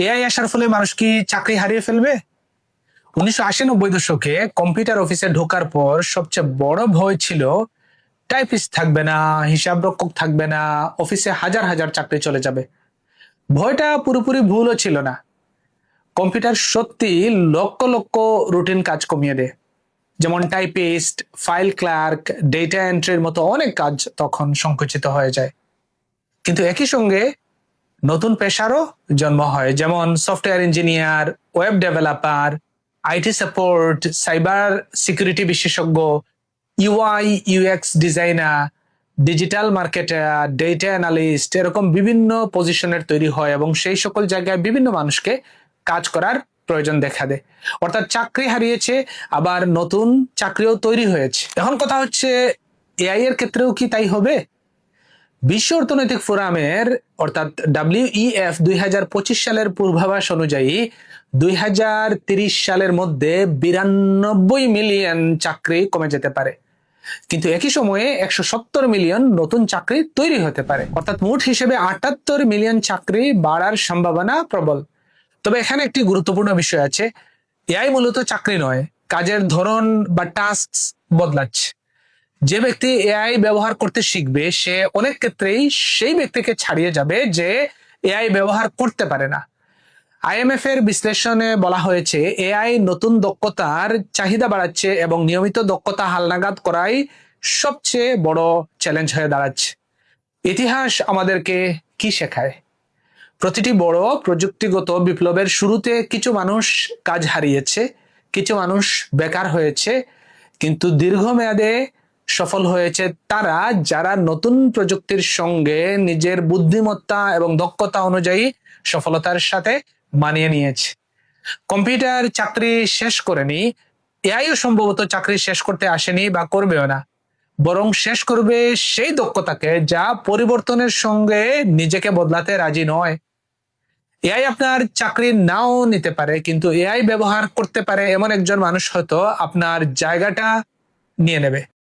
AI আসার ফলে মানুষ কি চাকরি হারিয়ে ফেলবে? 1980-90 দশকে কম্পিউটার অফিসে ঢোকার পর সবচেয়ে বড় ভয় ছিল টাইপিস্ট থাকবে না, হিসাবরক্ষক থাকবে না, অফিসে হাজার হাজার চাকরি চলে যাবে। ভয়টা পুরোপুরি ভুলও ছিল না। কম্পিউটার সত্যি লক্ষ লক্ষ রুটিন কাজ কমিয়ে দেয়, যেমন টাইপিস্ট, ফাইল ক্লার্ক, ডেটা এন্ট্রির মতো অনেক কাজ তখন সংকুচিত হয়ে যায়। কিন্তু একই সঙ্গে নতুন পেশারও জন্ম হয়, যেমন software engineer, web developer, IT support, cyber security বিশেষজ্ঞ, UI UX designer, digital marketer, data analyst, এরকম বিভিন্ন পজিশনের তৈরি হয় এবং সেই সকল জায়গায় বিভিন্ন মানুষকে কাজ করার প্রয়োজন দেখা দেয়। অর্থাৎ চাকরি হারিয়েছে, আবার নতুন চাকরিও তৈরি হয়েছে। এখন কথা হচ্ছে, এআই এর ক্ষেত্রেও কি তাই হবে? বিশ্ব অর্থনৈতিক ফোরামের অর্থাৎ WEF 2025 সালের পূর্বাভাস অনুযায়ী 2030 সালের মধ্যে 92 মিলিয়ন চাকরি কমে যেতে পারে, কিন্তু একই সময়ে 170 মিলিয়ন নতুন চাকরি তৈরি হতে পারে। অর্থাৎ মোট হিসেবে 78 মিলিয়ন চাকরি বাড়ার সম্ভাবনা প্রবল। তবে এখানে একটি গুরুত্বপূর্ণ বিষয় আছে, এআই মূলত চাকরি নয়, কাজের ধরন বা টাস্ক বদলাচ্ছে। যে ব্যক্তি এআই ব্যবহার করতে শিখবে সে অনেক ক্ষেত্রেই সেই ব্যক্তিকে ছাড়িয়ে যাবে যে এআই ব্যবহার করতে পারে না। IMF এর বিশ্লেষণে বলা হয়েছে, এআই নতুন দক্ষতার চাহিদা বাড়াচ্ছে এবং নিয়মিত দক্ষতা হালনাগাদ করাই সবচেয়ে বড় চ্যালেঞ্জ হয়ে দাঁড়াচ্ছে। ইতিহাস আমাদেরকে কি শেখায়? প্রতিটি বড় প্রযুক্তিগত বিপ্লবের শুরুতে কিছু মানুষ কাজ হারিয়েছে, কিছু মানুষ বেকার হয়েছে, কিন্তু দীর্ঘমেয়াদে সফল হয়েছে তারা যারা নতুন প্রযুক্তির সঙ্গে নিজের বুদ্ধিমত্তা এবং দক্ষতা অনুযায়ী সফলতার সাথে মানিয়ে নিয়েছে। কম্পিউটার চাকরি শেষ করেনি, এআইও সম্ভবত চাকরি শেষ করতে আসেনি বা করবেও না, বরং শেষ করবে সেই দক্ষতাকে যা পরিবর্তনের সঙ্গে নিজেকে বদলাতে রাজি নয়। এআই আপনার চাকরি নাও নিতে পারে, কিন্তু এআই ব্যবহার করতে পারে এমন একজন মানুষ হয়তো আপনার জায়গাটা নিয়ে নেবে।